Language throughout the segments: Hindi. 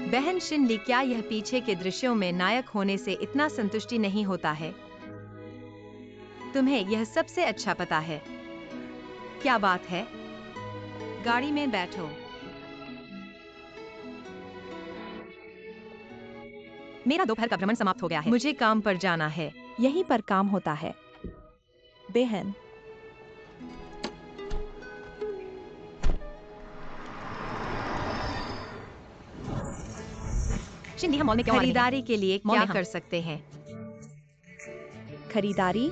बहन शिनली, क्या यह पीछे के दृश्यों में नायक होने से इतना संतुष्टि नहीं होता है? तुम्हें यह सबसे अच्छा पता है। क्या बात है? गाड़ी में बैठो। मेरा दोपहर का भ्रमण समाप्त हो गया है। मुझे काम पर जाना है। यहीं पर काम होता है। बहन, शिंदी, हम मॉल में क्यों आ रहे हैं? खरीदारी के लिए क्या कर सकते हैं? खरीदारी?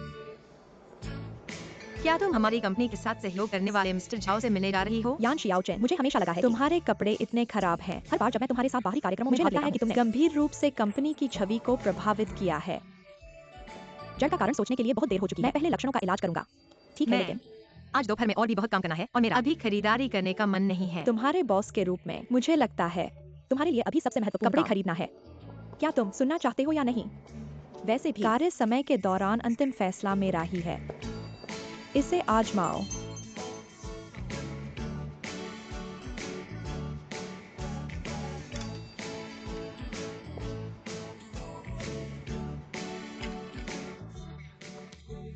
क्या तुम हमारी कंपनी के साथ सहयोग करने वाले मिस्टर झाओ से मिलने जा रही हो? यान शियाओ चैन, मुझे हमेशा लगा है तुम्हारे कपड़े इतने खराब हैं। हर बार जब मैं तुम्हारे साथ बाहरी कार्यक्रमों में भाग लेता हूं, कि तुमने गंभीर रूप से कंपनी की छवि को प्रभावित किया है। जड़ का कारण सोचने के लिए बहुत देर हो चुकी है। मैं पहले लक्षणों का इलाज करूंगा, ठीक है? लेकिन आज दोपहर में और भी बहुत काम करना है और मेरा अभी खरीदारी करने का मन नहीं है। तुम्हारे बॉस के रूप में मुझे लगता है तुम्हारे लिए अभी सबसे महत्वपूर्ण कपड़े खरीदना है। क्या तुम सुनना चाहते हो या नहीं? वैसे भी कार्य समय के दौरान अंतिम फैसला मेरा ही है। इसे आजमाओ।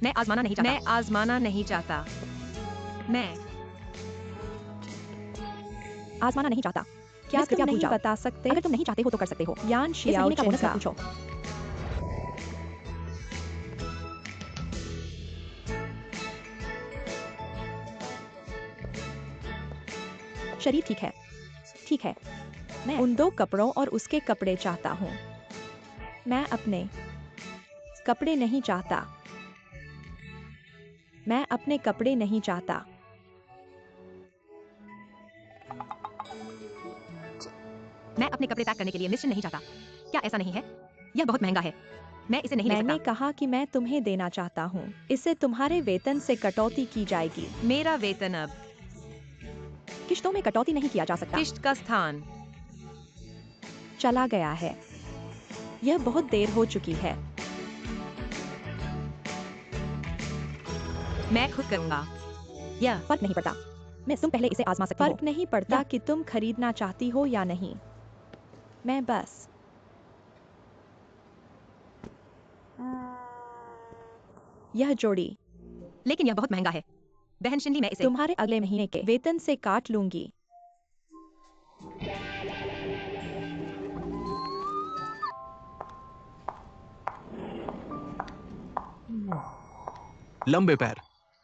मैं आजमाना नहीं चाहता। मैं आजमाना नहीं चाहता। मैं आजमाना नहीं चाहता। क्या कृपया तुम भूल नहीं जाओ। बता सकते? अगर तुम नहीं चाहते हो तो कर सकते हो। यान इस शियाओ महीने का चैन बोनस का मत पूछो। शरीर ठीक है, ठीक है। मैं उन दो कपड़ों और उसके कपड़े चाहता हूँ। मैं अपने कपड़े नहीं चाहता। मैं अपने कपड़े नहीं चाहता। मैं अपने कपड़े पैक करने के लिए निश्चित नहीं चाहता। क्या ऐसा नहीं है? यह बहुत महंगा है। मैं इसे नहीं ले मैंने सकता। कहा कि मैं तुम्हें देना चाहता हूँ। इससे तुम्हारे वेतन से कटौती की जाएगी। मेरा वेतन अब किश्तों में कटौती नहीं किया जा सकता। किश्त का स्थान चला गया है। यह बहुत देर हो चुकी है। मैं खुद करूंगा। यह फर्क नहीं पड़ता। मैं तुम पहले इसे आजमा सकती हो। फर्क नहीं पड़ता कि तुम खरीदना चाहती हो या नहीं। मैं बस यह जोड़ी लेकिन यह बहुत महंगा है। बहन शिंदी, मैं इसे तुम्हारे अगले महीने के वेतन से काट लूंगी। लंबे पैर,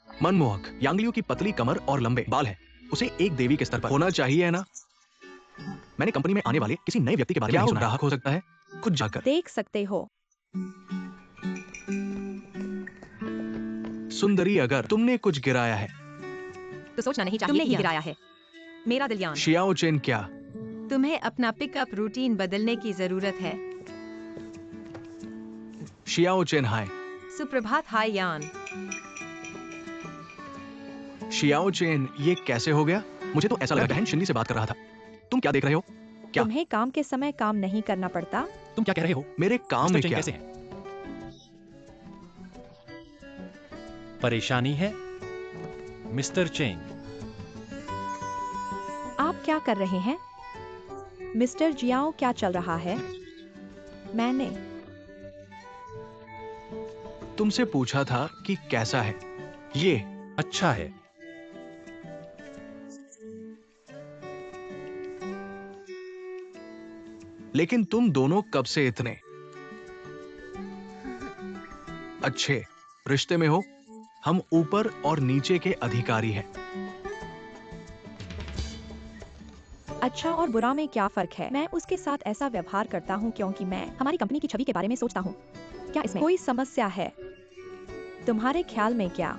मनमोहक, यांगलियों की पतली कमर और लंबे बाल हैं। उसे एक देवी के स्तर पर होना चाहिए, है ना? मैंने कंपनी में आने वाले किसी नए व्यक्ति के बारे में नहीं सुना। ग्राहक हो सकता है, खुद जाकर देख सकते हो। सुंदरी, अगर तुमने कुछ गिराया है तो सोचना नहीं चाहिए कि गिराया है। मेरा दिल यान। शियाओ चेन, क्या तुम्हें अपना पिकअप रूटीन बदलने की जरूरत है। Xiao chain? हाय सुप्रभात। हाय यान। शियाओ चेन, ये कैसे हो गया? मुझे तो ऐसा लगा बहन शिंदी से बात कर रहा था। तुम क्या देख रहे हो? क्या तुम्हें काम के समय काम नहीं करना पड़ता? तुम क्या कह रहे हो? मेरे काम में क्या? कैसे हैं? परेशानी है मिस्टर चेंग? आप क्या कर रहे हैं? मिस्टर जियाओ, क्या चल रहा है? मैंने तुमसे पूछा था कि कैसा है ये। अच्छा है। लेकिन तुम दोनों कब से इतने अच्छे रिश्ते में हो? हम ऊपर और नीचे के अधिकारी हैं। अच्छा और बुरा में क्या फर्क है? मैं उसके साथ ऐसा व्यवहार करता हूँ क्योंकि मैं हमारी कंपनी की छवि के बारे में सोचता हूँ। क्या इसमें कोई समस्या है? तुम्हारे ख्याल में क्या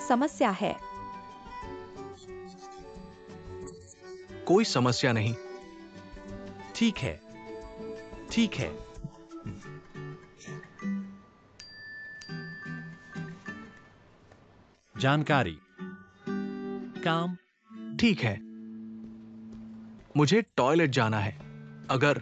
समस्या है? कोई समस्या नहीं। ठीक है, ठीक है। जानकारी, काम। ठीक है, मुझे टॉयलेट जाना है। अगर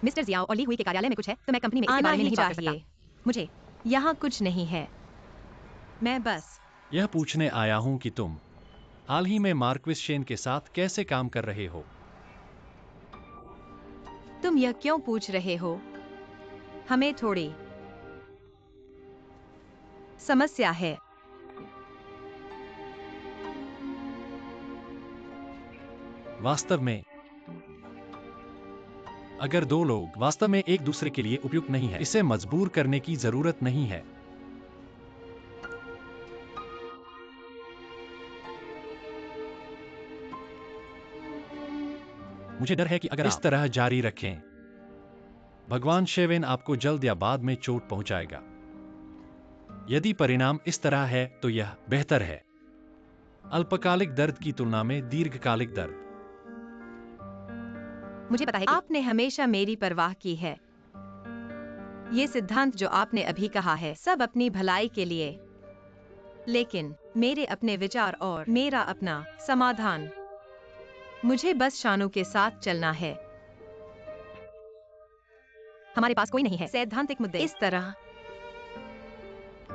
मिस्टर जियाओ और ली हुई के कार्यालय में कुछ है तो मैं कंपनी में इसके आना बारे में ही नहीं बात कर सकता। चाहिए। मुझे यहाँ कुछ नहीं है। मैं बस यह पूछने आया हूं कि तुम हाल ही में मार्क्विस शेन के साथ कैसे काम कर रहे हो। तुम यह क्यों पूछ रहे हो? हमें थोड़ी समस्या है। वास्तव में अगर दो लोग वास्तव में एक दूसरे के लिए उपयुक्त नहीं है, इसे मजबूर करने की जरूरत नहीं है। मुझे डर है कि अगर इस तरह जारी रखें, भगवान शेवेन आपको जल्द या बाद में चोट पहुंचाएगा। यदि परिणाम इस तरह है तो यह बेहतर है अल्पकालिक दर्द की तुलना में दीर्घकालिक दर्द। मुझे पता है कि आपने हमेशा मेरी परवाह की है। ये सिद्धांत जो आपने अभी कहा है सब अपनी भलाई के लिए, लेकिन मेरे अपने विचार और मेरा अपना समाधान। मुझे बस शानू के साथ चलना है। हमारे पास कोई नहीं है सैद्धांतिक मुद्दे इस तरह।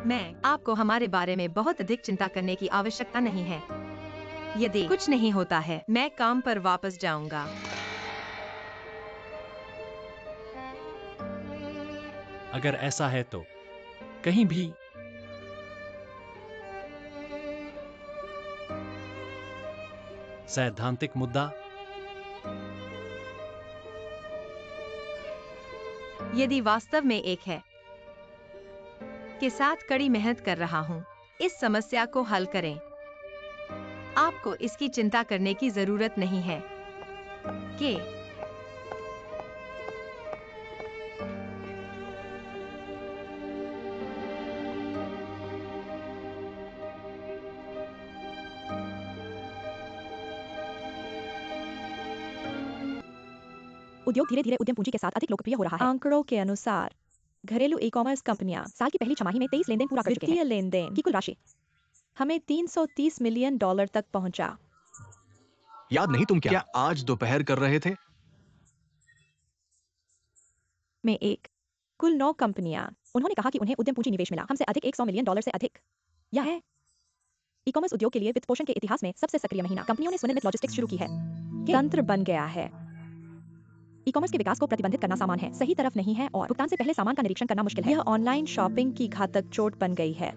मैं आपको हमारे बारे में बहुत अधिक चिंता करने की आवश्यकता नहीं है। यदि कुछ नहीं होता है मैं काम पर वापस जाऊंगा। अगर ऐसा है तो कहीं भी सैद्धांतिक मुद्दा। यदि वास्तव में एक है के साथ कड़ी मेहनत कर रहा हूं, इस समस्या को हल करें। आपको इसकी चिंता करने की जरूरत नहीं है कि उद्योग धीरे धीरे उद्यम पूंजी के साथ अधिक लोकप्रिय हो रहा है। आंकड़ों के अनुसार घरेलू ई कॉमर्स कंपनियां साल की पहली छमाही में 23 लेनदेन पूरा कर चुके हैं। वित्तीय लेनदेन की कुल राशि हमें $330 मिलियन तक पहुंचा। याद नहीं तुम क्या आज दोपहर कर रहे थे? में एक कुल 9 कंपनियां। उन्होंने कहा कि उन्हें उद्यम पूंजी निवेश मिला हमसे अधिक $100 मिलियन से अधिक। यह है ई कॉमर्स उद्योग के लिए वित्त पोषण के इतिहास में सबसे सक्रिय महीना। कंपनियों ने स्वनिर्मित लॉजिस्टिक्स शुरू की है। तंत्र बन गया है। ई कॉमर्स के विकास को प्रतिबंधित करना सामान है, सही तरफ नहीं है, और भुगतान से पहले सामान का निरीक्षण करना मुश्किल है। यह ऑनलाइन शॉपिंग की घातक चोट बन गई है।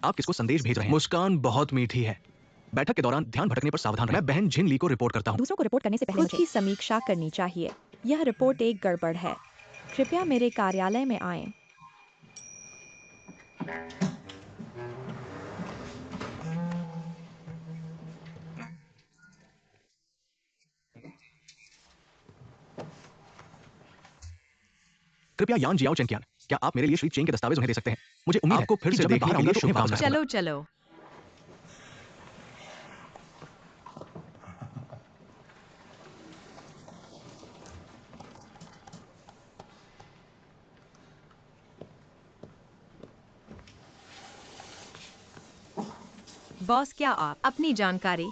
आप किसको संदेश भेज रहे हैं? मुस्कान बहुत मीठी है। बैठक के दौरान ध्यान भटकने पर सावधान रहें। मैं बहन जिन ली को रिपोर्ट करता हूं। दूसरों को रिपोर्ट करने से पहले खुद की समीक्षा करनी चाहिए। यह रिपोर्ट एक गड़बड़ है। कृपया मेरे कार्यालय में आएं। कृपया यान जियाओ चेंकियान, क्या आप मेरे लिए श्री चेंग के दस्तावेज उन्हें दे सकते हैं? मुझे उम्मीद है आपको फिर से देखने के लिए शुभकामनाएं। चलो चलो। बॉस, क्या आप अपनी जानकारी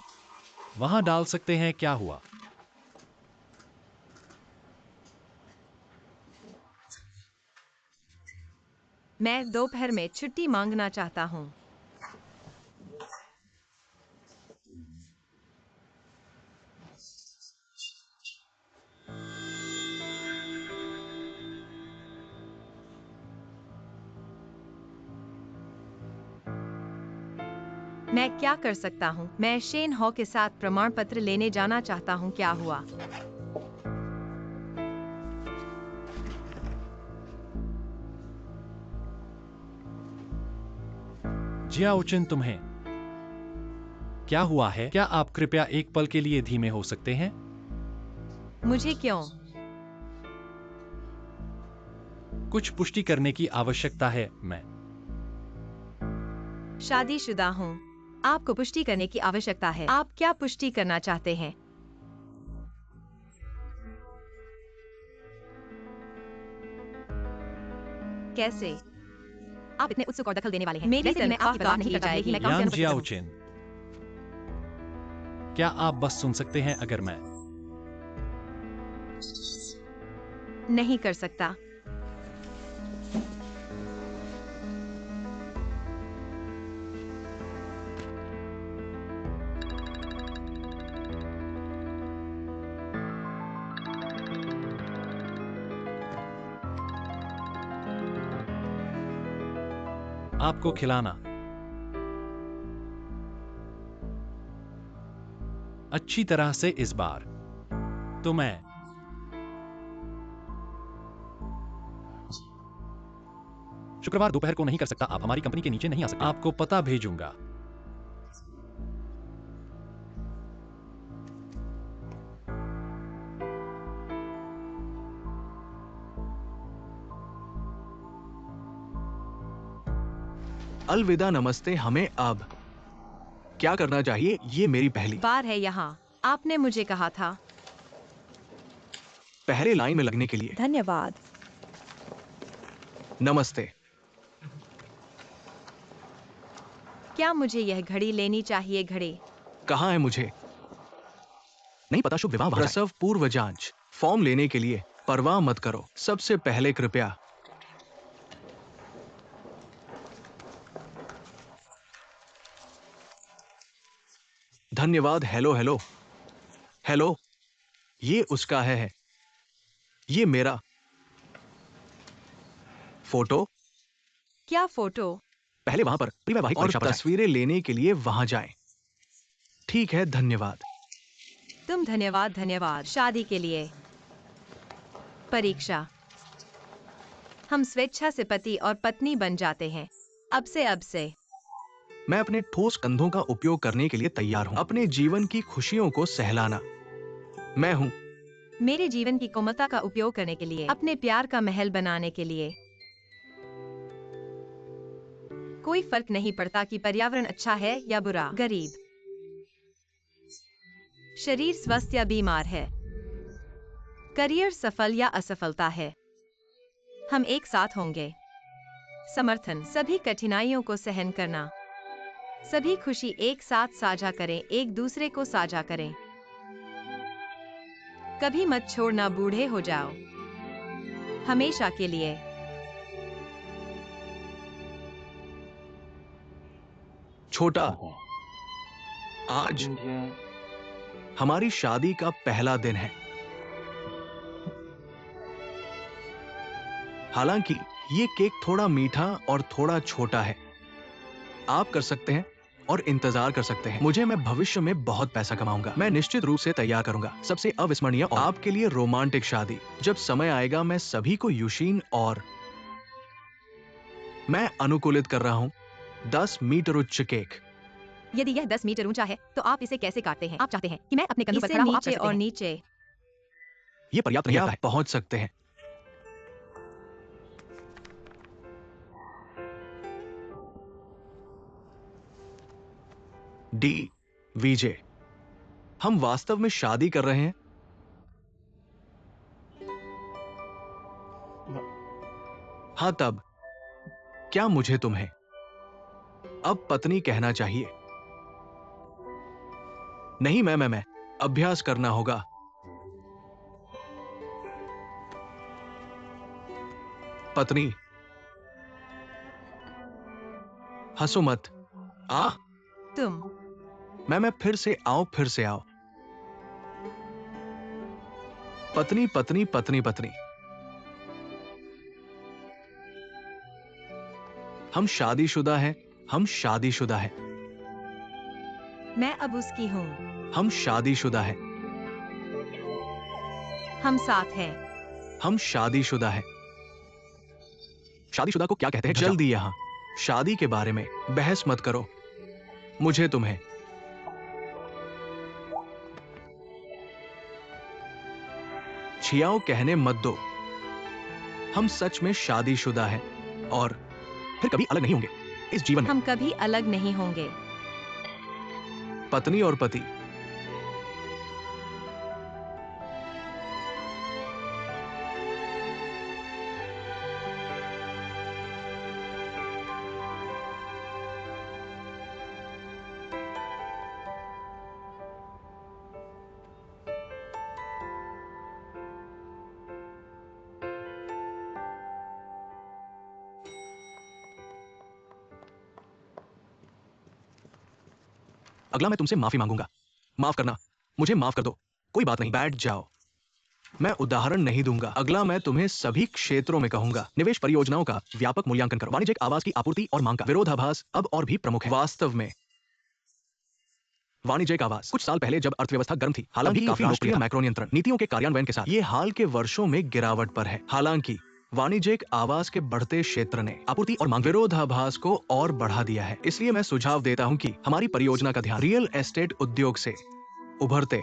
वहां डाल सकते हैं? क्या हुआ? मैं दोपहर में छुट्टी मांगना चाहता हूं। मैं क्या कर सकता हूं? मैं शेन हॉ के साथ प्रमाण पत्र लेने जाना चाहता हूं। क्या हुआ? जियाओचिन, तुम्हें क्या हुआ है? क्या आप कृपया एक पल के लिए धीमे हो सकते हैं? मुझे क्यों? कुछ पुष्टि करने की आवश्यकता है। मैं शादीशुदा हूं। आपको पुष्टि करने की आवश्यकता है। आप क्या पुष्टि करना चाहते हैं? कैसे? आप इतने उत्सुक और दखल देने वाले हैं। मेरी वैसे भी मैं तनख्वाह आपकी परवाह काट नहीं ली करता कि जाएगी। मैं काम से यान अनुपस्थित हूं। जियाओचिन, क्या आप बस सुन सकते हैं अगर मैं नहीं कर सकता। आपको खिलाना अच्छी तरह से इस बार तो मैं शुक्रवार दोपहर को नहीं कर सकता। आप हमारी कंपनी के नीचे नहीं आ सकते। आपको पता भेजूंगा। अलविदा, नमस्ते। हमें अब क्या करना चाहिए? ये मेरी पहली बार है यहाँ। आपने मुझे कहा था। पहले लाइन में लगने के लिए। धन्यवाद। नमस्ते। क्या मुझे यह घड़ी लेनी चाहिए? घड़ी कहाँ है? मुझे नहीं पता। शुभ विवाह। प्रसव पूर्व जांच फॉर्म लेने के लिए परवाह मत करो। सबसे पहले कृपया धन्यवाद। Hello hello hello. ये उसका है। ये मेरा फोटो। क्या फोटो? पहले वहां पर प्री वैवाहिक परीक्षा पर तस्वीरें लेने के लिए वहां जाएं। ठीक है, धन्यवाद। तुम धन्यवाद। धन्यवाद। शादी के लिए परीक्षा। हम स्वेच्छा से पति और पत्नी बन जाते हैं। अब से मैं अपने ठोस कंधों का उपयोग करने के लिए तैयार हूं। अपने जीवन की खुशियों को सहलाना। मैं हूं। मेरे जीवन की कोमलता का उपयोग करने के लिए, अपने प्यार का महल बनाने के लिए। कोई फर्क नहीं पड़ता कि पर्यावरण अच्छा है या बुरा, गरीब, शरीर स्वस्थ या बीमार है, करियर सफल या असफलता है। हम एक साथ होंगे। समर्थन। सभी कठिनाइयों को सहन करना। सभी खुशी एक साथ साझा करें। एक दूसरे को साझा करें। कभी मत छोड़ना। बूढ़े हो जाओ हमेशा के लिए। छोटा, आज हमारी शादी का पहला दिन है। हालांकि ये केक थोड़ा मीठा और थोड़ा छोटा है। आप कर सकते हैं और इंतजार कर सकते हैं। मैं भविष्य में बहुत पैसा कमाऊंगा। मैं निश्चित रूप से तैयार करूंगा सबसे अविस्मरणीय और आपके लिए रोमांटिक शादी। जब समय आएगा मैं सभी को यूशीन और मैं अनुकूलित कर रहा हूं 10 मीटर उच्च केक। यदि यह 10 मीटर ऊंचा है तो आप इसे कैसे काटते हैं? आप चाहते हैं कि मैं अपने कंधों पर इसे खड़ा हूं? आप कर नीचे सकते और हैं। नीचे। ये पर्याप्त नहीं है। पहुंच सकते हैं। डी वीजे, हम वास्तव में शादी कर रहे हैं। हाँ, तब क्या मुझे तुम्हें अब पत्नी कहना चाहिए? नहीं, मैं अभ्यास करना होगा। पत्नी, हंसो मत। आ तुम मैं फिर से आओ, फिर से आओ। पत्नी पत्नी पत्नी पत्नी। हम शादीशुदा हैं। हम शादीशुदा हैं। मैं अब उसकी हूँ। हम शादीशुदा हैं। हम साथ हैं। हम शादीशुदा हैं। शादीशुदा को क्या कहते हैं? जल्दी यहां शादी के बारे में बहस मत करो। मुझे तुम्हें छियाओ कहने मत दो। हम सच में शादीशुदा हैं और फिर कभी अलग नहीं होंगे इस जीवन में। हम कभी अलग नहीं होंगे। पत्नी और पति। अगला मैं तुमसे माफी मांगूंगा। माफ करना, मुझे माफ कर दो। कोई बात नहीं, बैठ जाओ। मैं उदाहरण नहीं दूंगा। अगला मैं तुम्हें सभी क्षेत्रों में कहूंगा। निवेश परियोजनाओं का व्यापक मूल्यांकन करो। वाणिज्यिक आवास की आपूर्ति और मांग का विरोधाभास अब और भी प्रमुख है। वास्तव में वाणिज्यिक आवास कुछ साल पहले जब अर्थव्यवस्था गर्म थी, हालांकि काफी राष्ट्रीय मैक्रो नियंत्रण नीतियों के कार्यान्वयन के साथ ये हाल के वर्षों में गिरावट पर है। हालांकि वाणिज्यिक आवास के बढ़ते क्षेत्र ने आपूर्ति और मांग विरोधाभास को और बढ़ा दिया है। इसलिए मैं सुझाव देता हूं कि हमारी परियोजना का ध्यान रियल एस्टेट उद्योग से उभरते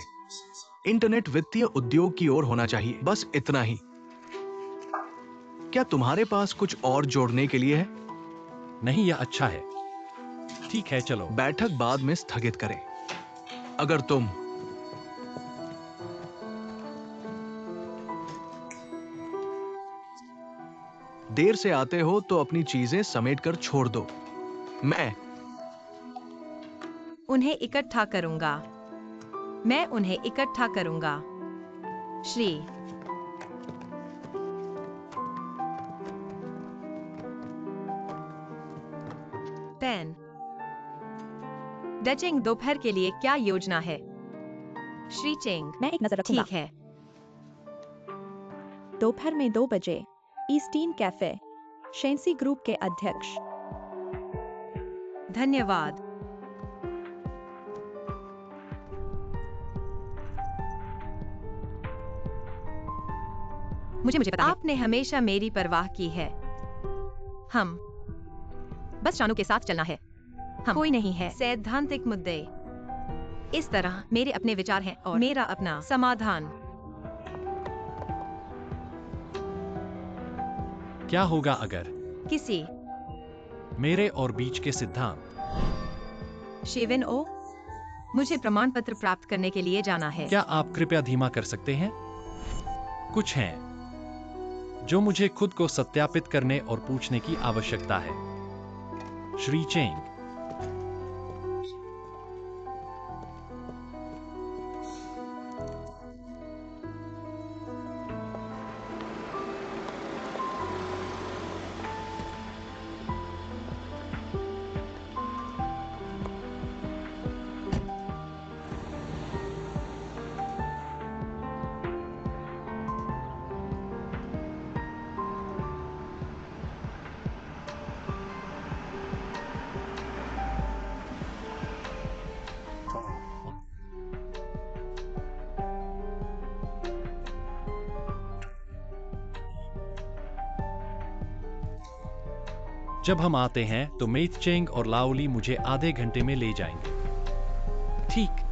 इंटरनेट वित्तीय उद्योग की ओर होना चाहिए। बस इतना ही। क्या तुम्हारे पास कुछ और जोड़ने के लिए है? नहीं, यह अच्छा है। ठीक है, चलो। बैठक बाद में स्थगित करें। अगर तुम देर से आते हो तो अपनी चीजें समेटकर छोड़ दो। मैं उन्हें इकट्ठा करूंगा। मैं उन्हें इकट्ठा करूंगा। श्री पेन डचिंग दोपहर के लिए क्या योजना है? श्री चेंग मैं एक नजर रखूंगा। ठीक है। दोपहर में 2 बजे ईस्टीन कैफे, शेंसी ग्रुप के अध्यक्ष। धन्यवाद। मुझे पता है। आपने हमेशा मेरी परवाह की है। हम बस शानू के साथ चलना है। हम कोई नहीं है। सैद्धांतिक मुद्दे इस तरह मेरे अपने विचार हैं और मेरा अपना समाधान। क्या होगा अगर किसी मेरे और बीच के सिद्धांत? शिविन ओ, मुझे प्रमाण पत्र प्राप्त करने के लिए जाना है। क्या आप कृपया धीमा कर सकते हैं? कुछ हैं जो मुझे खुद को सत्यापित करने और पूछने की आवश्यकता है। श्री चेंग। जब हम आते हैं तो मेट चेंग और लाओली मुझे आधे घंटे में ले जाएंगे। ठीक।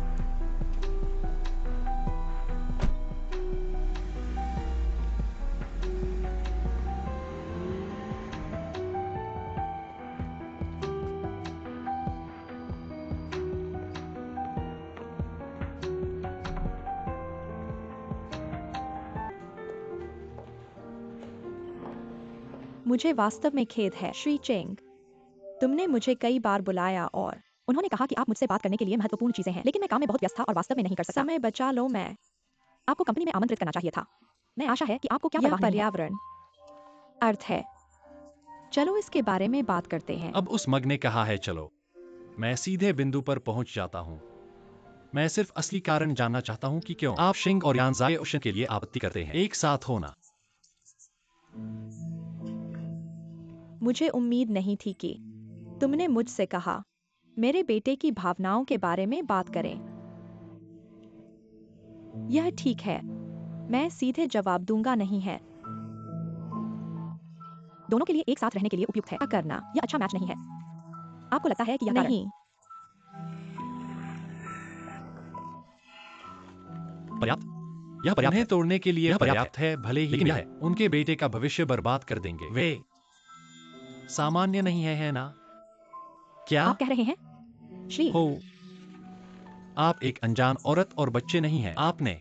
मुझे वास्तव में खेद है श्री चेंग। तुमने मुझे कई बार बुलाया और उन्होंने कहा कि आप मुझसे बात करने के लिए महत्वपूर्ण चीजें हैं, लेकिन मैं काम में बहुत व्यस्त था और वास्तव में नहीं कर सकता। समय बचा लो। मैं आपको कंपनी में आमंत्रित करना चाहिए था। मैं आशा है कि आपको क्या यह परवाह नहीं है। पर्यावरण अर्थ है। चलो इसके बारे में बात करते हैं। अब उस मग ने कहा है, चलो। मैं सीधे बिंदु पर पहुंच जाता हूं। मैं सिर्फ असली कारण जानना चाहता हूं कि क्यों आप शिंग और यानजाए ओशन के लिए आपत्ति करते हैं। एक साथ होना। मुझे उम्मीद नहीं थी कि तुमने मुझसे कहा मेरे बेटे की भावनाओं के बारे में बात करें। यह ठीक है, मैं सीधे जवाब दूंगा नहीं है। दोनों के लिए एक साथ रहने के लिए उपयुक्त है। करना यह अच्छा मैच नहीं है। आपको लगता है कि यह कारण- नहीं। पर्याप्त। यह पर्याप्त है तोड़ने के लिए पर्याप्त है, भले ही यह उनके बेटे का भविष्य बर्बाद कर देंगे। वे सामान्य नहीं है ना? क्या आप कह रहे हैं श्री? हो? आप एक अनजान औरत और बच्चे नहीं हैं। आपने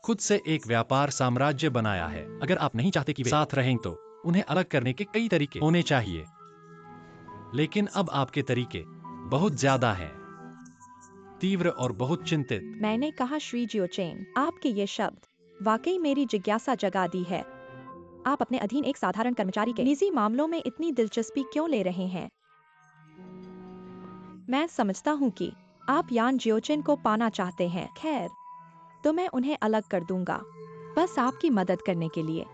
खुद से एक व्यापार साम्राज्य बनाया है। अगर आप नहीं चाहते कि वे साथ रहें तो उन्हें अलग करने के कई तरीके होने चाहिए। लेकिन अब आपके तरीके बहुत ज्यादा हैं, तीव्र और बहुत चिंतित। मैंने कहा श्री जियोचेंग, आपके ये शब्द वाकई मेरी जिज्ञासा जगा दी है। आप अपने अधीन एक साधारण कर्मचारी के निजी मामलों में इतनी दिलचस्पी क्यों ले रहे हैं? मैं समझता हूं कि आप यान जियोचिन को पाना चाहते हैं। खैर, तो मैं उन्हें अलग कर दूंगा, बस आपकी मदद करने के लिए।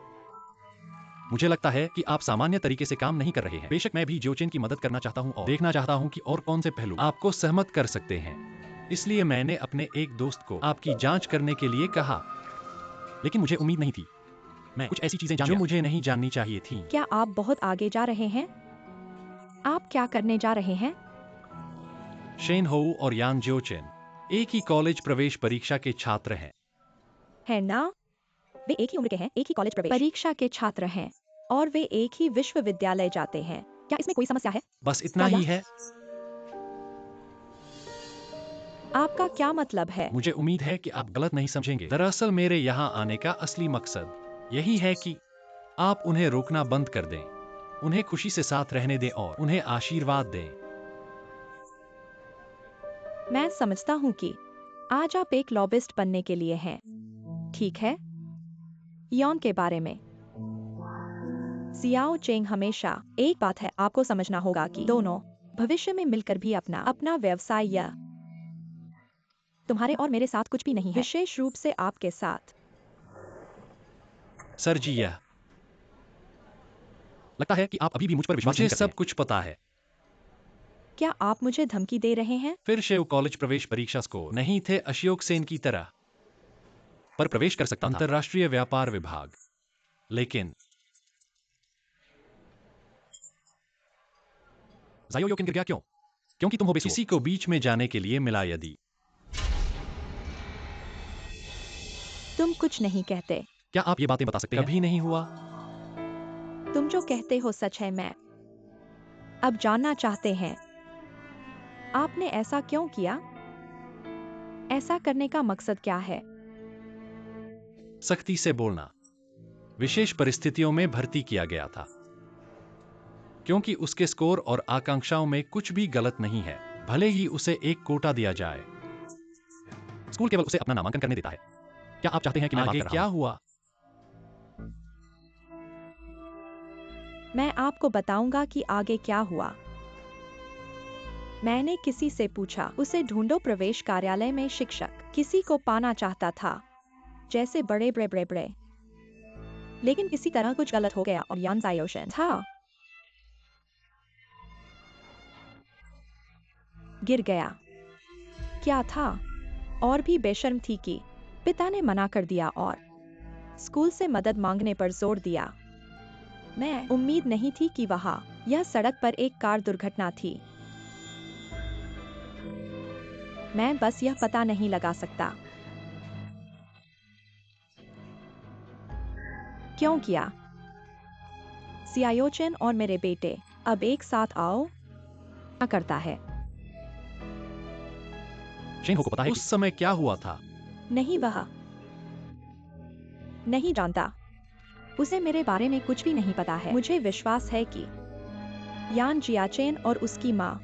मुझे लगता है कि आप सामान्य तरीके से काम नहीं कर रहे हैं। बेशक मैं भी जियोचिन की मदद करना चाहता हूं और देखना चाहता हूं कि और कौन से पहलू आपको सहमत कर सकते हैं। इसलिए मैंने अपने एक दोस्त को आपकी जांच करने के लिए कहा, लेकिन मुझे उम्मीद नहीं थी। मैं कुछ ऐसी चीजें जान जो मुझे नहीं जाननी चाहिए थी। क्या आप बहुत आगे जा रहे हैं? आप क्या करने जा रहे हैं? शेन होऊ और यान जियोचिन एक ही कॉलेज प्रवेश परीक्षा के छात्र हैं। है ना? वे एक ही उम्र के हैं, एक ही कॉलेज प्रवेश परीक्षा के छात्र हैं, और वे एक ही विश्वविद्यालय जाते हैं। क्या इसमें कोई समस्या है? बस इतना क्या ही है। आपका क्या मतलब है? मुझे उम्मीद है कि आप गलत नहीं समझेंगे। दरअसल मेरे यहाँ आने का असली मकसद यही है कि आप उन्हें रोकना बंद कर दें, उन्हें खुशी से साथ रहने दें और उन्हें आशीर्वाद दें। मैं समझता हूँ कि आज आप एक लॉबिस्ट बनने के लिए हैं, ठीक है? यौन के बारे में सियाओ चेंग हमेशा एक बात है, आपको समझना होगा कि दोनों भविष्य में मिलकर भी अपना अपना व्यवसाय या तुम्हारे और मेरे साथ कुछ भी नहीं है, विशेष रूप से आपके साथ। सर जी, यह लगता है कि आप अभी भी मुझ पर विश्वास नहीं करते हैं। सब कुछ पता है। क्या आप मुझे धमकी दे रहे हैं? फिर से वो कॉलेज प्रवेश परीक्षा स्कोर नहीं थे अशोक सेन की तरह, पर प्रवेश कर सकता था। अंतर्राष्ट्रीय व्यापार विभाग। लेकिन जायो योकिन गिर गया क्यों? क्योंकि तुम हो किसी को बीच में जाने के लिए मिला। यदि तुम कुछ नहीं कहते। क्या आप ये बातें बता सकते हैं? कभी नहीं हुआ। तुम जो कहते हो सच है। मैं अब जानना चाहते हैं, आपने ऐसा क्यों किया? ऐसा करने का मकसद क्या है? सख्ती से बोलना। विशेष परिस्थितियों में भर्ती किया गया था, क्योंकि उसके स्कोर और आकांक्षाओं में कुछ भी गलत नहीं है, भले ही उसे एक कोटा दिया जाए। स्कूल केवल उसे अपना नामांकन करने देता है। क्या आप चाहते हैं कि मैं आगे क्या हुआ? मैं आपको बताऊंगा कि आगे क्या हुआ। मैंने किसी से पूछा, उसे ढूंढो प्रवेश कार्यालय में शिक्षक किसी को पाना चाहता था, जैसे बड़े बड़े बड़े बड़े, लेकिन किसी तरह कुछ गलत हो गया और यान जायोशिन था गिर गया। क्या था? और भी बेशर्म थी कि पिता ने मना कर दिया और स्कूल से मदद मांगने पर जोर दिया। मैं उम्मीद नहीं थी कि वहां यह सड़क पर एक कार दुर्घटना थी। मैं बस यह पता नहीं लगा सकता क्यों किया। सियायोचेन और मेरे बेटे अब एक साथ आओ क्या करता है? शेन हो को पता है उस समय क्या हुआ था? नहीं, वह नहीं जानता। उसे मेरे बारे में कुछ भी नहीं पता है। मुझे विश्वास है कि यान जियाचेन और उसकी माँ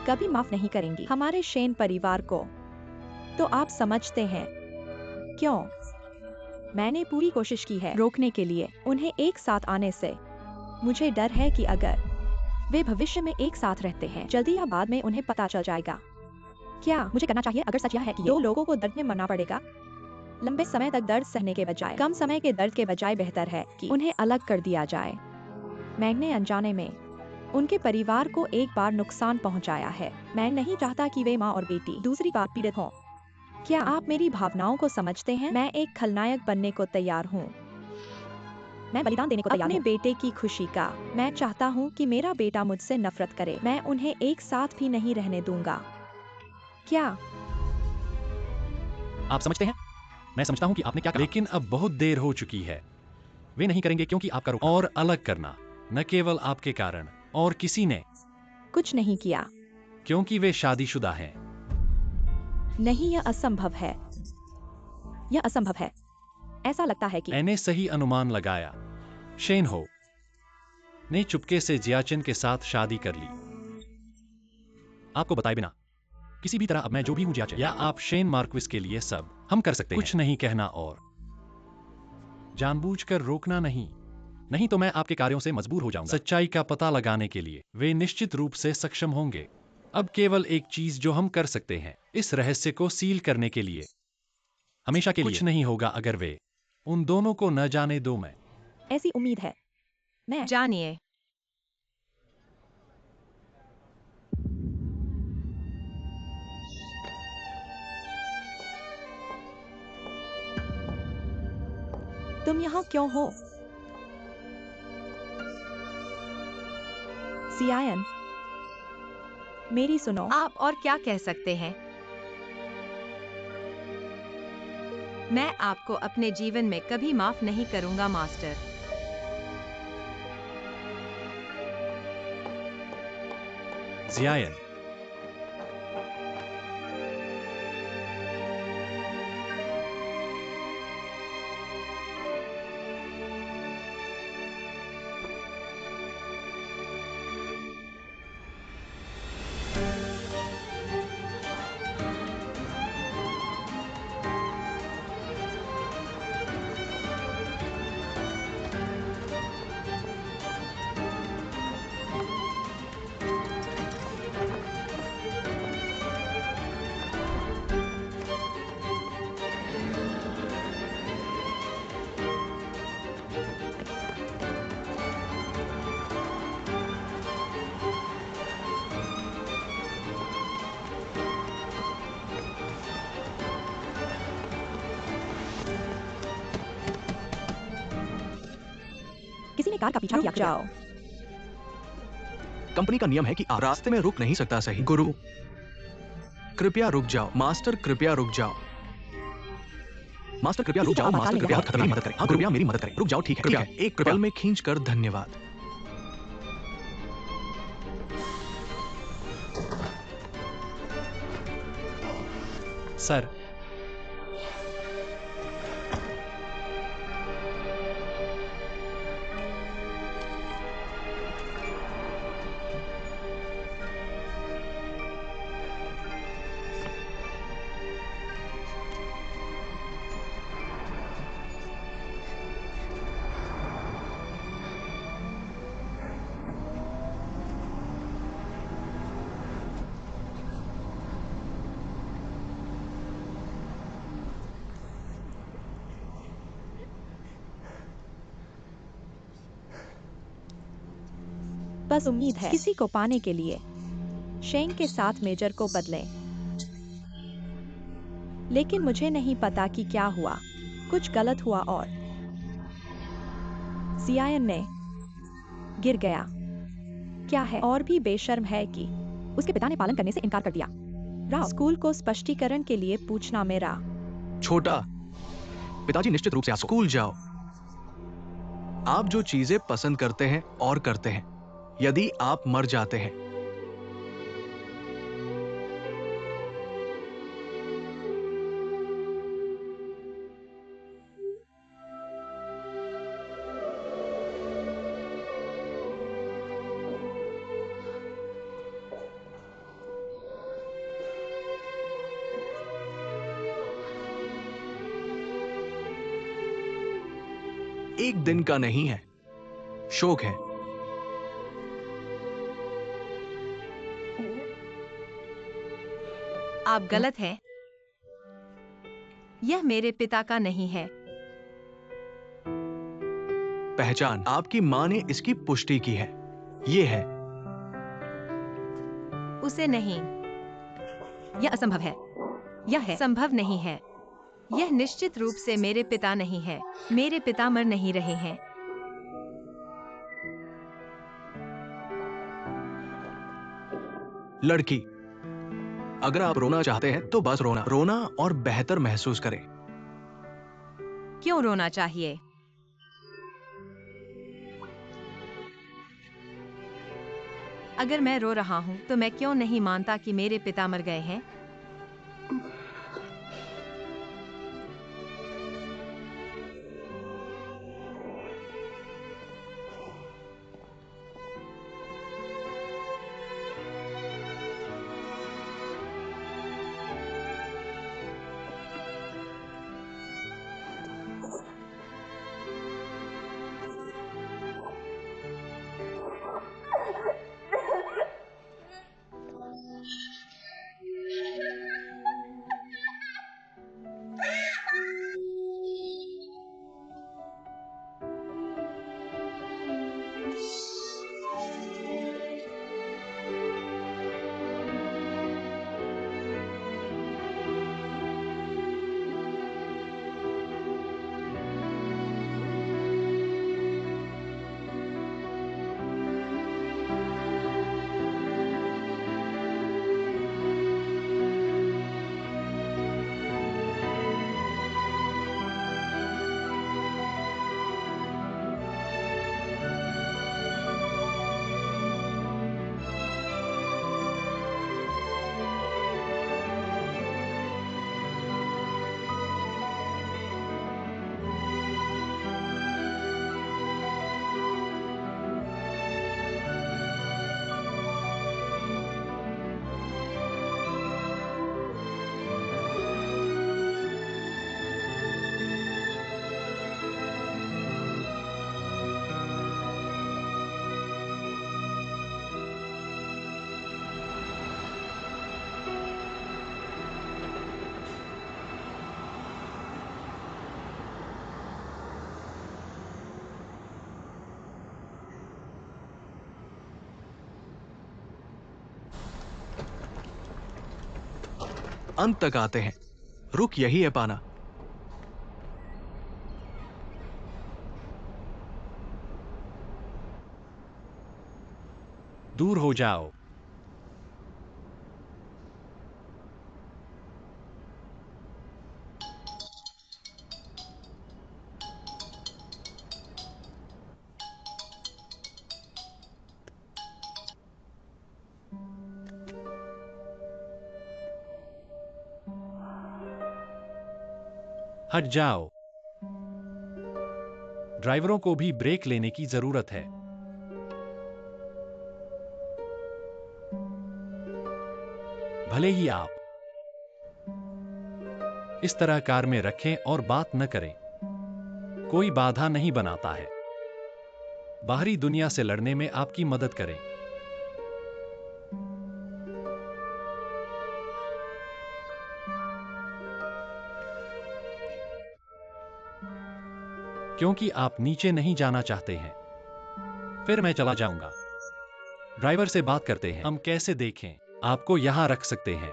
कभी माफ नहीं करेंगी हमारे शेन परिवार को। तो आप समझते हैं क्यों मैंने पूरी कोशिश की है रोकने के लिए उन्हें एक साथ आने से। मुझे डर है कि अगर वे भविष्य में एक साथ रहते हैं, जल्दी या बाद में उन्हें पता चल जाएगा। क्या मुझे करना चाहिए अगर सच यह है कि दो लोगों को दर्द में मरना पड़ेगा? लंबे समय तक दर्द सहने के बजाय, कम समय के दर्द के बजाय बेहतर है कि उन्हें अलग कर दिया जाए। मैंने अनजाने में उनके परिवार को एक बार नुकसान पहुंचाया है। मैं नहीं चाहता कि वे माँ और बेटी दूसरी बार पीड़ित हों। क्या आप मेरी भावनाओं को समझते हैं? मैं एक खलनायक बनने को तैयार हूँ। मैं बलिदान देने को तैयार हूँ अपने बेटे की खुशी का। मैं चाहता हूँ कि मेरा बेटा मुझसे नफरत करे। मैं उन्हें एक साथ भी नहीं रहने दूंगा। क्या आप समझते हैं? मैं समझता हूं कि आपने क्या कहा। लेकिन अब बहुत देर हो चुकी है। वे नहीं करेंगे क्योंकि आपका रुख और अलग करना न केवल आपके कारण और किसी ने कुछ नहीं किया। क्योंकि वे शादीशुदा हैं। नहीं, यह असंभव है। यह असंभव है। ऐसा लगता है कि मैंने सही अनुमान लगाया। शेन हो ने चुपके से जियाचिन के साथ शादी कर ली, आपको बताए बिना। किसी भी तरह अब मैं जो भी हूं जियाचिन या आप शेन मार्क्विस के लिए सब हम कर सकते हैं। कुछ नहीं कहना और जानबूझकर रोकना नहीं, नहीं तो मैं आपके कार्यों से मजबूर हो जाऊंगा। सच्चाई का पता लगाने के लिए वे निश्चित रूप से सक्षम होंगे। अब केवल एक चीज जो हम कर सकते हैं, इस रहस्य को सील करने के लिए हमेशा के कुछ नहीं होगा अगर वे उन दोनों को न जाने दो। मैं ऐसी उम्मीद है। मैं जानिए। तुम यहाँ क्यों हो? सियायन, मेरी सुनो। आप और क्या कह सकते हैं? मैं आपको अपने जीवन में कभी माफ नहीं करूंगा मास्टर। जियायन, किसी ने कार का पीछा किया। रुक जाओ। कंपनी का नियम है कि आप रास्ते में रुक नहीं सकता। सही गुरु, कृपया रुक जाओ। मास्टर कृपया रुक जाओ। मास्टर कृपया रुक जाओ। मास्टर कृपया मेरी मदद करें। हाँ, कृपया मेरी मदद करें। रुक जाओ। ठीक है, कृपया एक पल में खींच कर। धन्यवाद। सर, बस उम्मीद है किसी को पाने के लिए शेंग के साथ मेजर को बदलें। लेकिन मुझे नहीं पता कि क्या हुआ। कुछ गलत हुआ और सियायन ने गिर गया। क्या है और भी बेशर्म है कि उसके पिता ने पालन करने से इनकार कर दिया। राव स्कूल को स्पष्टीकरण के लिए पूछना मेरा। छोटा पिताजी, निश्चित रूप से आप स्कूल जाओ। आप जो चीजें पसंद करते हैं और करते हैं, यदि आप मर जाते हैं। एक दिन का नहीं है, शोक है। आप गलत हैं। यह मेरे पिता का नहीं है। पहचान, आपकी मां ने इसकी पुष्टि की है। ये है। उसे नहीं। यह असंभव है। यह है। संभव नहीं है। यह निश्चित रूप से मेरे पिता नहीं है। मेरे पिता मर नहीं रहे हैं। लड़की, अगर आप रोना चाहते हैं तो बस रोना रोना और बेहतर महसूस करें। क्यों रोना चाहिए? अगर मैं रो रहा हूं तो मैं क्यों नहीं मानता कि मेरे पिता मर गए हैं? अंत तक आते हैं। रुक यही है पाना। दूर हो जाओ। हट जाओ। ड्राइवरों को भी ब्रेक लेने की जरूरत है। भले ही आप इस तरह कार में रखें और बात न करें, कोई बाधा नहीं बनाता है। बाहरी दुनिया से लड़ने में आपकी मदद करें। क्योंकि आप नीचे नहीं जाना चाहते हैं। फिर मैं चला जाऊंगा। ड्राइवर से बात करते हैं, हम कैसे देखें। आपको यहां रख सकते हैं।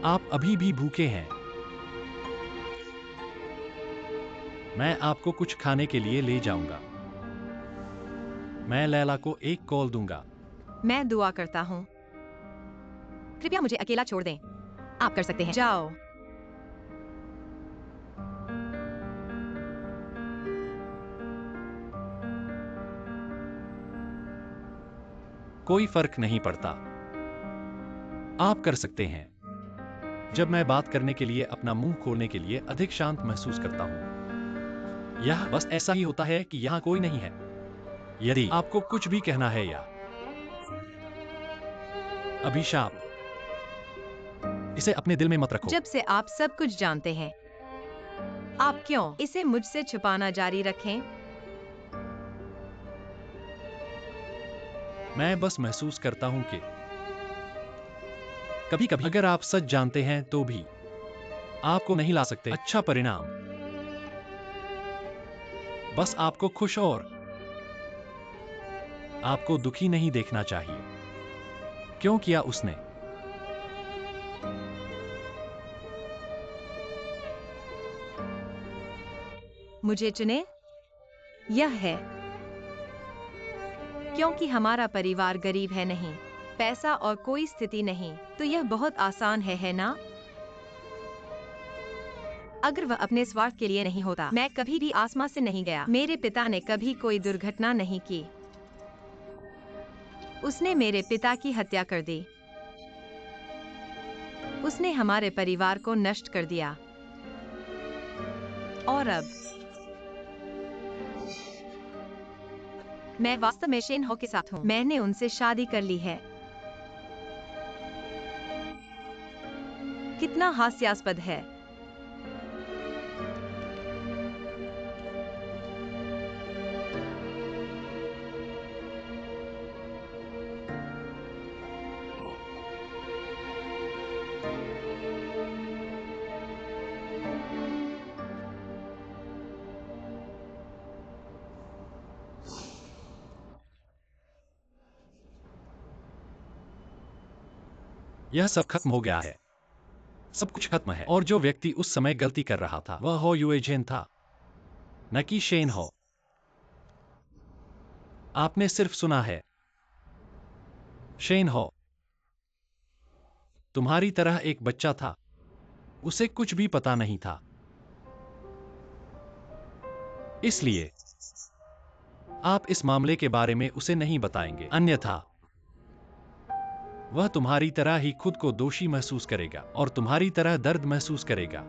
आप अभी भी भूखे हैं। मैं आपको कुछ खाने के लिए ले जाऊंगा। मैं लैला को एक कॉल दूंगा। मैं दुआ करता हूँ। कृपया मुझे अकेला छोड़ दें। आप कर सकते हैं। जाओ। कोई फर्क नहीं पड़ता। आप कर सकते हैं। जब मैं बात करने के लिए अपना मुंह खोलने के लिए अधिक शांत महसूस करता हूं, यह बस ऐसा ही होता है कि यहां कोई नहीं है। यदि आपको कुछ भी कहना है या अभिशाप, इसे अपने दिल में मत रखो। जब से आप सब कुछ जानते हैं, आप क्यों इसे मुझसे छुपाना जारी रखें? मैं बस महसूस करता हूं कि कभी कभी अगर आप सच जानते हैं तो भी आपको नहीं ला सकते अच्छा परिणाम। बस आपको खुश और आपको दुखी नहीं देखना चाहिए। क्यों किया उसने? मुझे चुने। यह है क्योंकि हमारा परिवार गरीब है, नहीं पैसा और कोई स्थिति नहीं, तो यह बहुत आसान है ना? अगर वह अपने स्वार्थ के लिए नहीं होता, मैं कभी भी आसमान से नहीं गया। मेरे पिता ने कभी कोई दुर्घटना नहीं की। उसने मेरे पिता की हत्या कर दी। उसने हमारे परिवार को नष्ट कर दिया। और अब मैं वास्तव में शेन हो के साथ हूँ। मैंने उनसे शादी कर ली है। कितना हास्यास्पद है। यह सब खत्म हो गया है। सब कुछ खत्म है। और जो व्यक्ति उस समय गलती कर रहा था वह हो यूएजेन था, न कि शेन हो। आपने सिर्फ सुना है। शेन हो तुम्हारी तरह एक बच्चा था। उसे कुछ भी पता नहीं था। इसलिए आप इस मामले के बारे में उसे नहीं बताएंगे, अन्यथा वह तुम्हारी तरह ही खुद को दोषी महसूस करेगा और तुम्हारी तरह दर्द महसूस करेगा।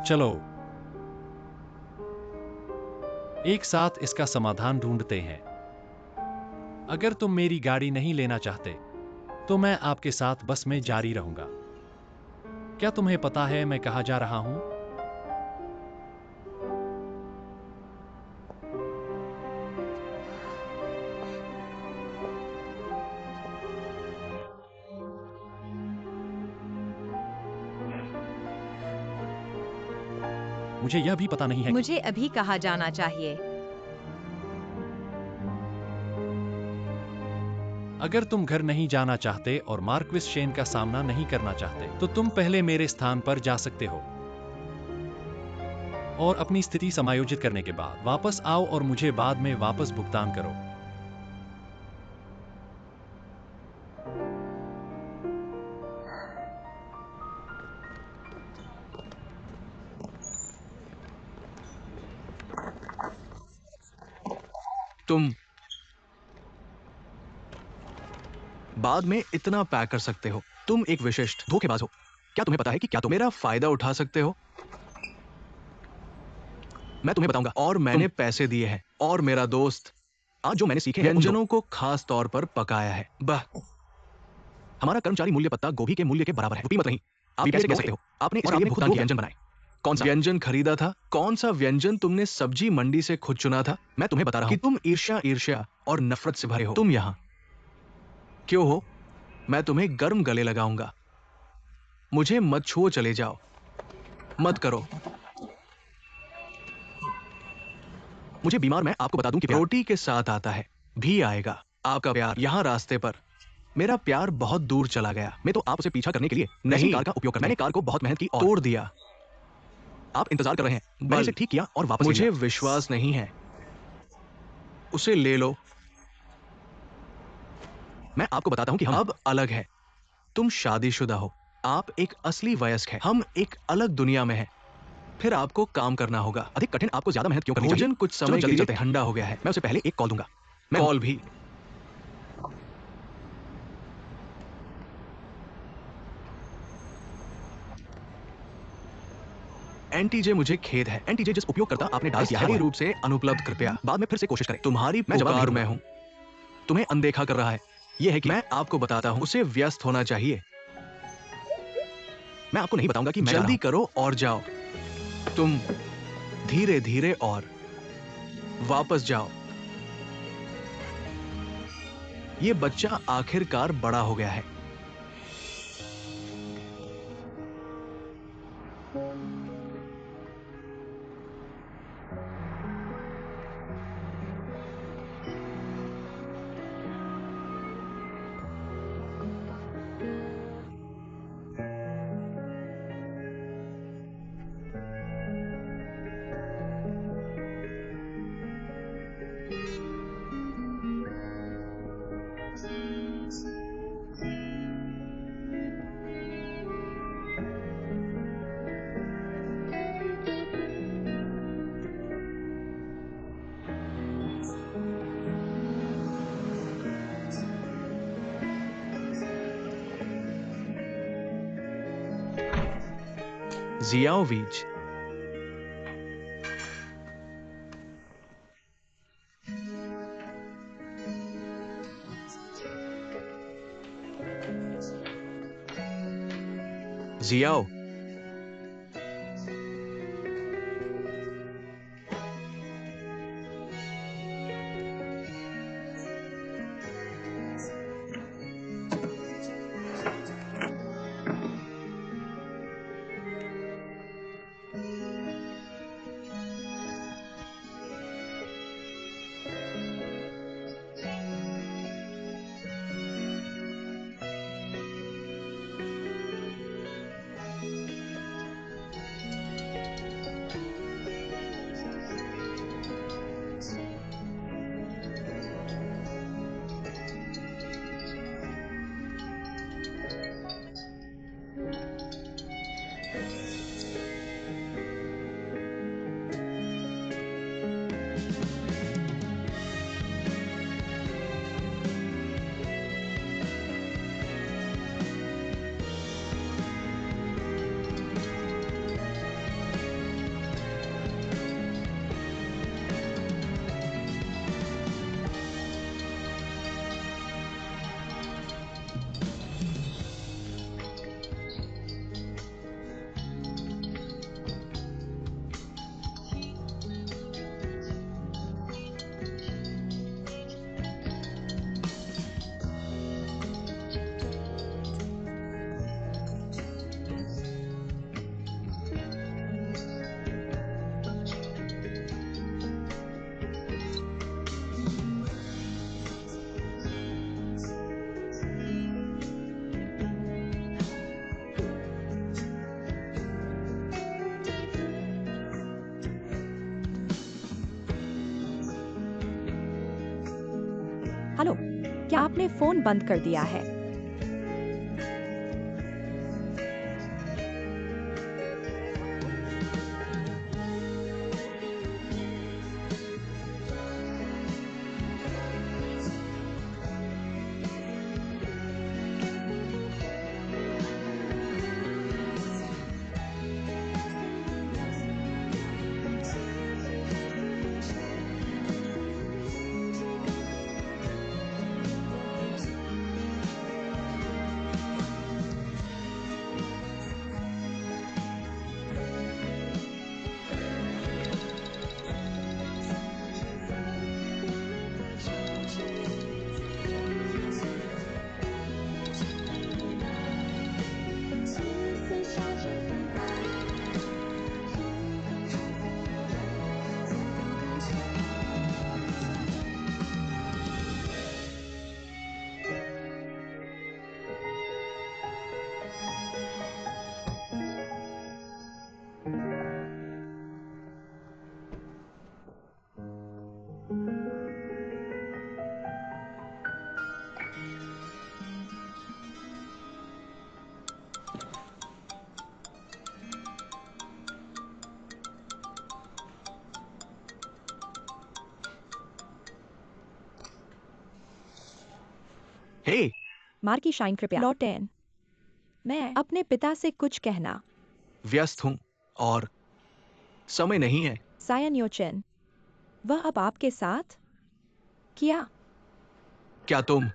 चलो एक साथ इसका समाधान ढूंढते हैं। अगर तुम मेरी गाड़ी नहीं लेना चाहते तो मैं आपके साथ बस में जारी रहूंगा। क्या तुम्हें पता है मैं कहाँ जा रहा हूं? मुझे यह भी पता नहीं है कि मुझे अभी कहाँ जाना चाहिए। अगर तुम घर नहीं जाना चाहते और मार्क्विस शेन का सामना नहीं करना चाहते तो तुम पहले मेरे स्थान पर जा सकते हो और अपनी स्थिति समायोजित करने के बाद वापस आओ और मुझे बाद में वापस भुगतान करो। तुम बाद में इतना पैक कर सकते हो। तुम एक विशिष्ट धोखेबाज हो। क्या तुम्हें पता है कि क्या तुम मेरा फायदा उठा सकते हो? मैं तुम्हें बताऊंगा। और मैंने पैसे दिए हैं और मेरा दोस्त आज जो मैंने सीखे हैं व्यंजनों को खास तौर पर पकाया है। वाह, हमारा कर्मचारी मूल्य पत्ता गोभी के मूल्य के बराबर है। कीमत नहीं। आप कैसे कह सकते हो? आपने इसके लिए भुगतान किया। व्यंजन बनाए। कौन सा व्यंजन खरीदा था? कौन सा व्यंजन तुमने सब्जी मंडी से खुद चुना था? मैं तुम्हें बता रहा हूं कि तुम ईर्ष्या और नफरत से भरे हो। तुम यहां क्यों हो? मैं तुम्हें गर्म गले लगाऊंगा। मुझे मत छुओ, चले जाओ। मत करो मुझे बीमार। मैं आपको बता दूं कि रोटी के साथ आता है, भी आएगा। आपका प्यार यहां रास्ते पर। मेरा प्यार बहुत दूर चला गया। मैं तो आप उसे पीछा करने के लिए नहीं कार का उपयोग कर। मैंने कार को बहुत मेहनत की और तोड़ दिया। आप इंतजार कर रहे हैं। मैंने इसे ठीक किया और वापस ले लिया। मुझे विश्वास नहीं है। उसे ले लो। मैं आपको बताता हूं कि हम अब अलग है। तुम शादीशुदा हो। आप एक असली वयस्क है। हम एक अलग दुनिया में हैं। फिर आपको काम करना होगा। अधिक कठिन। आपको ज्यादा मेहनत क्यों करनी चाहिए? भोजन कुछ समय के लिए ठंडा हो गया है। मैं उसे पहले एक कॉल दूंगा। मैं कॉल भी। एनटीजे, मुझे खेद है। एनटीजे, जिस उपयोगकर्ता आपने डाल किया है रूप से अनुपलब्ध। कृपया बाद में फिर से कोशिश करें। तुम्हारी पुकार में हूं। तुम्हें अनदेखा कर रहा है। यह है कि मैं आपको बताता हूं, उसे व्यस्त होना चाहिए। मैं आपको नहीं बताऊंगा कि मैं जल्दी करो और जाओ। तुम धीरे धीरे और वापस जाओ। ये बच्चा आखिरकार बड़ा हो गया है। जियाओ वीज। जियाओ। हेलो, क्या आपने फोन बंद कर दिया है? हे, मार की शाइन कृपया लौटें। मैं अपने पिता से कुछ कहना। व्यस्त हूं और समय नहीं है। सायन योचेन, वह अब आपके साथ क्या? क्या तुम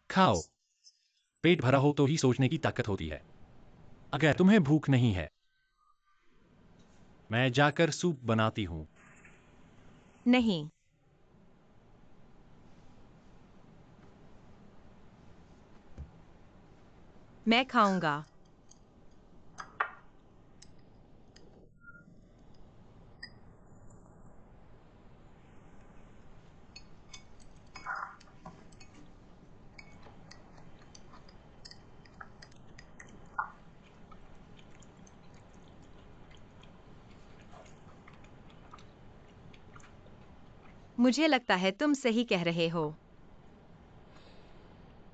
खाओ। पेट भरा हो तो ही सोचने की ताकत होती है। अगर तुम्हें भूख नहीं है, मैं जाकर सूप बनाती हूँ। नहीं, मैं खाऊंगा। मुझे लगता है तुम सही कह रहे हो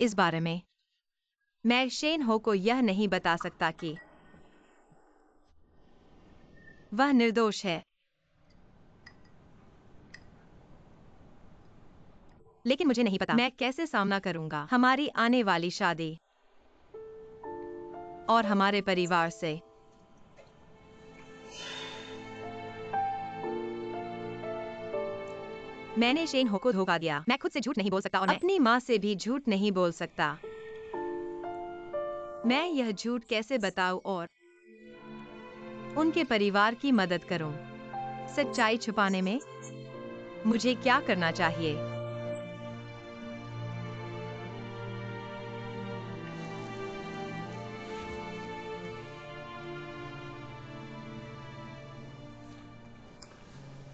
इस बारे में। मैं शेन हो को यह नहीं बता सकता कि वह निर्दोष है, लेकिन मुझे नहीं पता मैं कैसे सामना करूंगा हमारी आने वाली शादी और हमारे परिवार से। मैंने शेन हो को धोखा दिया। मैं खुद से झूठ नहीं बोल सकता और मैं अपनी माँ से भी झूठ नहीं बोल सकता। मैं यह झूठ कैसे बताऊं और उनके परिवार की मदद करूं? सच्चाई छुपाने में मुझे क्या करना चाहिए?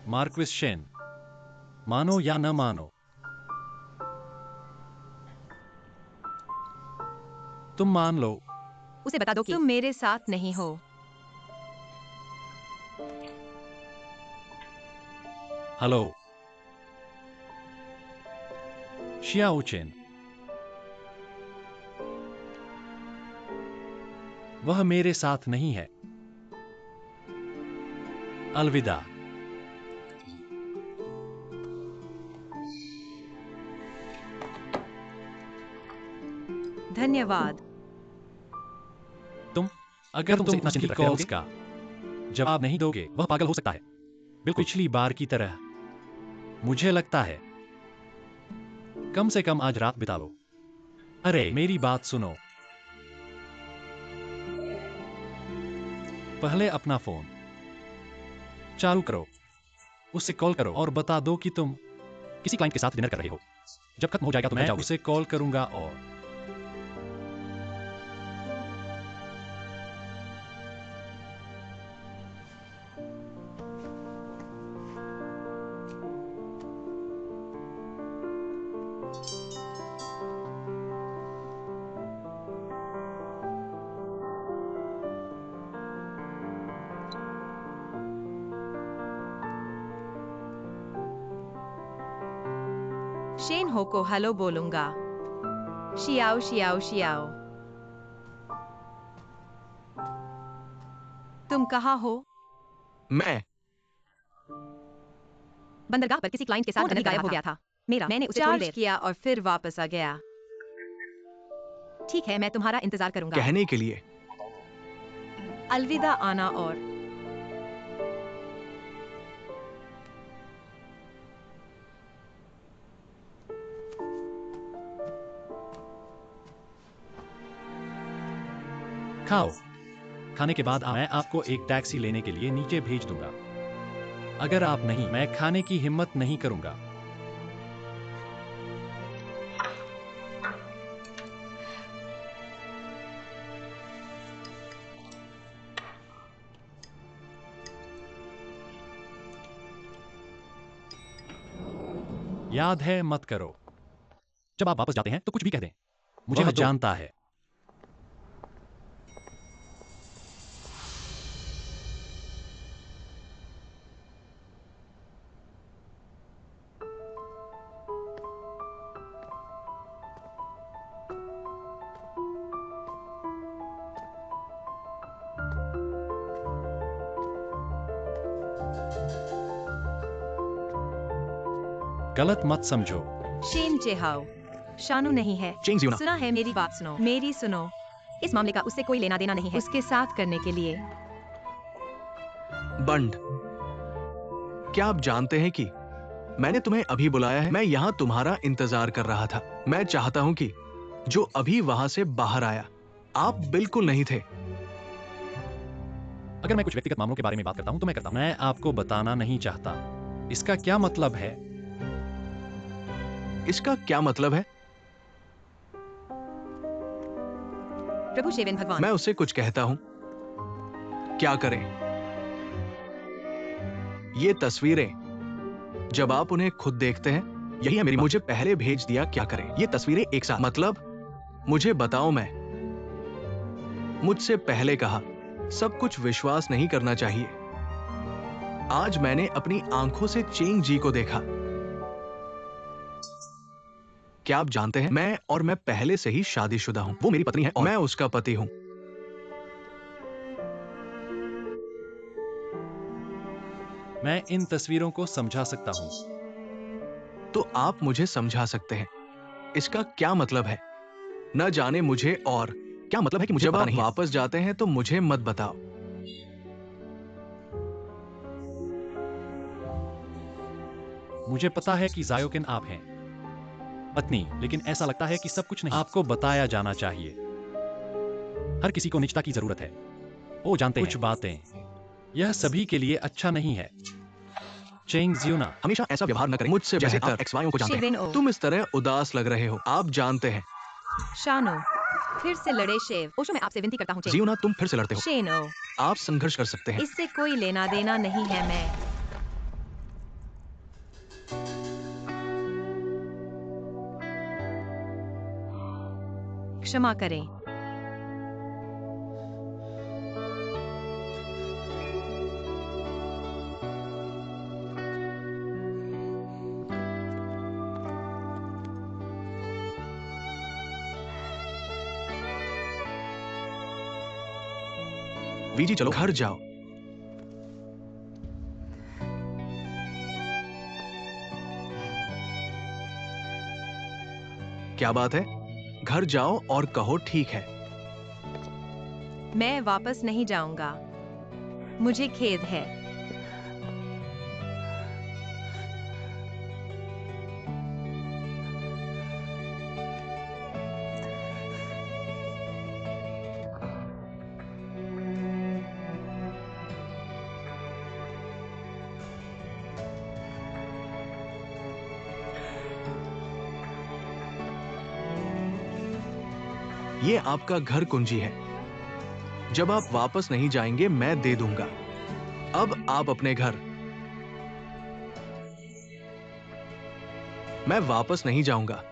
मार्क्विस शेन, मानो या न मानो, तुम मान लो। उसे बता दो कि तुम मेरे साथ नहीं हो। हेलो शियाओ चेन, वह मेरे साथ नहीं है। अलविदा। धन्यवाद। अगर तुम इतना चिंतित कॉल्स का जवाब नहीं दोगे, वह पागल हो सकता है, बिल्कुल पिछली बार की तरह। मुझे लगता है कम से कम आज रात बिता लो। अरे मेरी बात सुनो, पहले अपना फोन चालू करो, उससे कॉल करो और बता दो कि तुम किसी क्लाइंट के साथ डिनर कर रहे हो। जब खत्म हो जाएगा तो मैं उसे कॉल करूंगा और शेन हो को हेलो बोलूंगा। Xiao Xiao Xiao. तुम कहाँ हो? मैं बंदरगाह पर किसी क्लाइंट के साथ गायब हो गया था। मैंने उसे थोड़ी चार्ज देर किया और फिर वापस आ गया। ठीक है, मैं तुम्हारा इंतजार करूंगा। कहने के लिए अलविदा आना और खाओ। खाने के बाद मैं आपको एक टैक्सी लेने के लिए नीचे भेज दूंगा। अगर आप नहीं, मैं खाने की हिम्मत नहीं करूंगा। याद है मत करो। जब आप वापस जाते हैं तो कुछ भी कह दें। मुझे वह मत तो- जानता है। गलत मत समझो। शेन चेहाओ। शानू नहीं है। चेंग जियोना। सुना है, मेरी बात सुनो, मेरी सुनो। इस मामले का उससे कोई लेना देना नहीं है। उसके साथ करने के लिए बंड, क्या आप जानते हैं कि मैंने तुम्हें अभी बुलाया है? मैं यहां तुम्हारा इंतजार कर रहा था। मैं चाहता हूं कि जो अभी वहां से बाहर आया, आप बिल्कुल नहीं थे। अगर मैं कुछ व्यक्तिगत मामलों के बारे में बात करता हूं तो मैं करता हूं। मैं आपको बताना नहीं चाहता। इसका क्या मतलब है? इसका क्या मतलब है? प्रभु शेविन भगवान। मैं उसे कुछ कहता हूं, क्या करें? ये तस्वीरें, जब आप उन्हें खुद देखते हैं, यही है मेरी मुझे पहले भेज दिया, क्या करें? ये तस्वीरें एक साथ, मतलब मुझे बताओ, मैं मुझसे पहले कहा सब कुछ विश्वास नहीं करना चाहिए। आज मैंने अपनी आंखों से चेंग जी को देखा। क्या आप जानते हैं, मैं पहले से ही शादीशुदा हूं। वो मेरी पत्नी है और मैं उसका पति हूं। मैं इन तस्वीरों को समझा सकता हूं। तो आप मुझे समझा सकते हैं इसका क्या मतलब है? न जाने मुझे, और क्या मतलब है कि मुझे जब आप वापस जाते हैं तो मुझे मत बताओ। मुझे पता है कि जायोकिन आप हैं पत्नी, लेकिन ऐसा लगता है कि सब कुछ नहीं आपको बताया जाना चाहिए। हर किसी को निजता की जरूरत है। वो जानते हैं कुछ बातें, यह सभी के लिए अच्छा नहीं है। चेंग जियोना। हमेशा ऐसा व्यवहार न करें मुझसे, जैसे आप एक्स वाई को जानते शिविन हैं। ओ। तुम इस तरह उदास लग रहे हो, आप जानते हैं। शानो। फिर से लड़े शेव। ओशो, मैं आपसे विनती करता हूँ चेंग। जियोना, तुम फिर से लड़ते हो। शेनो। आप संघर्ष कर सकते हैं। इससे कोई लेना देना नहीं है। मैं क्षमा करें। वीजी, चलो घर जाओ। क्या बात है? घर जाओ और कहो ठीक है। मैं वापस नहीं जाऊंगा। मुझे खेद है। ये आपका घर कुंजी है। जब आप वापस नहीं जाएंगे मैं दे दूंगा। अब आप अपने घर। मैं वापस नहीं जाऊंगा।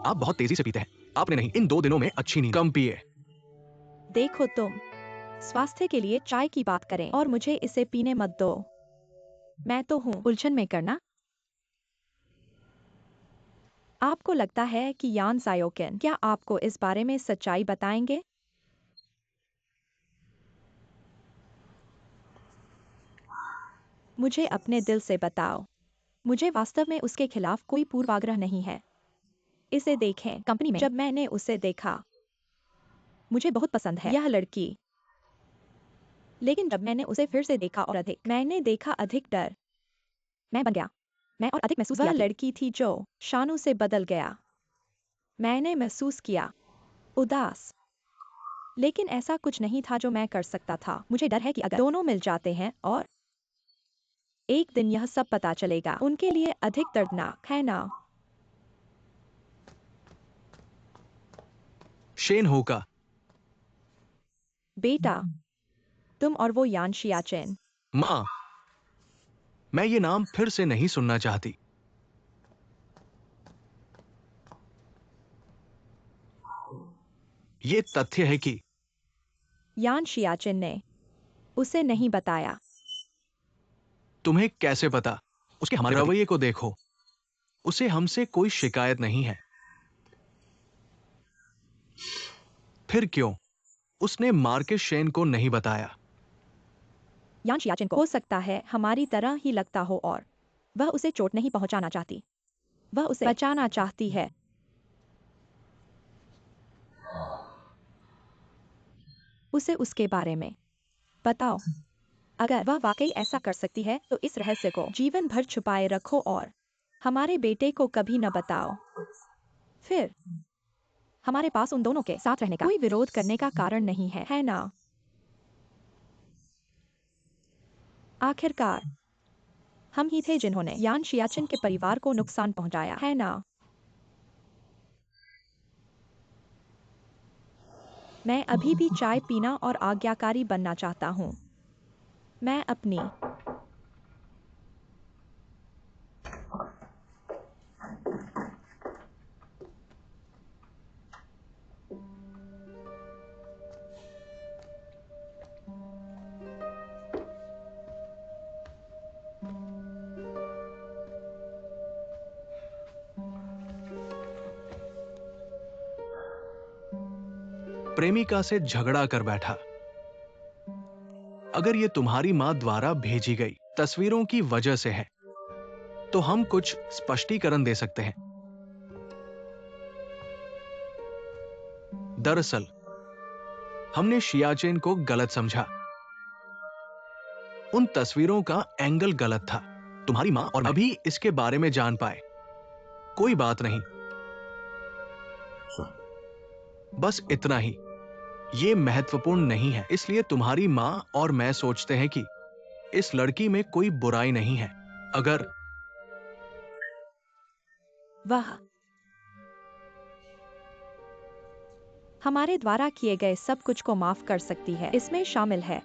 आप बहुत तेजी से पीते हैं। आपने नहीं, इन 2 दिनों में अच्छी नींद। कम पिए। देखो तुम स्वास्थ्य के लिए चाय की बात करें और मुझे इसे पीने मत दो। मैं तो हूँ उलझन में करना। आपको लगता है कि यान सायोकिन क्या आपको इस बारे में सच्चाई बताएंगे? मुझे अपने दिल से बताओ। मुझे वास्तव में उसके खिलाफ कोई पूर्वाग्रह नहीं है। इसे देखें, कंपनी में जब मैंने उसे देखा, मुझे बहुत पसंद है यह लड़की। लेकिन जब मैंने उसे फिर से देखा और मैंने देखा अधिक डर। मैं बन गया। मैं और अधिक महसूस किया। वह लड़की थी जो शानू से बदल गया। मैंने महसूस किया उदास। लेकिन ऐसा कुछ नहीं था जो मैं कर सकता था। मुझे डर है कि अगर दोनों मिल जाते हैं और एक दिन यह सब पता चलेगा, उनके लिए अधिक दर्दनाक है ना? शेन होका। बेटा, तुम और वो यान शियाचेन। माँ, मैं ये नाम फिर से नहीं सुनना चाहती। ये तथ्य है कि यान शियाचेन ने उसे नहीं बताया। तुम्हें कैसे पता? उसके हमारे रवैये को देखो। उसे हमसे कोई शिकायत नहीं है। फिर क्यों उसने मार्केस शेन को नहीं बताया? यान शियाचेन को हो सकता है हमारी तरह ही लगता हो और वह उसे चोट नहीं पहुंचाना चाहती। वह उसे बचाना चाहती है। उसे उसके बारे में बताओ। अगर वह वाकई ऐसा कर सकती है तो इस रहस्य को जीवन भर छुपाए रखो और हमारे बेटे को कभी न बताओ। फिर हमारे पास उन दोनों के साथ रहने का कोई विरोध करने का कारण नहीं है, है ना? आखिरकार हम ही थे जिन्होंने यान शियाचेन के परिवार को नुकसान पहुंचाया, है ना? मैं अभी भी चाय पीना और आज्ञाकारी बनना चाहता हूँ। मैं अपनी प्रेमिका से झगड़ा कर बैठा। अगर ये तुम्हारी मां द्वारा भेजी गई तस्वीरों की वजह से है, तो हम कुछ स्पष्टीकरण दे सकते हैं। दरअसल हमने शियाचेन को गलत समझा। उन तस्वीरों का एंगल गलत था। तुम्हारी मां और मैं अभी इसके बारे में जान पाए। कोई बात नहीं, बस इतना ही। ये महत्वपूर्ण नहीं है। इसलिए तुम्हारी मां और मैं सोचते हैं कि इस लड़की में कोई बुराई नहीं है। अगर वह हमारे द्वारा किए गए सब कुछ को माफ कर सकती है। इसमें शामिल है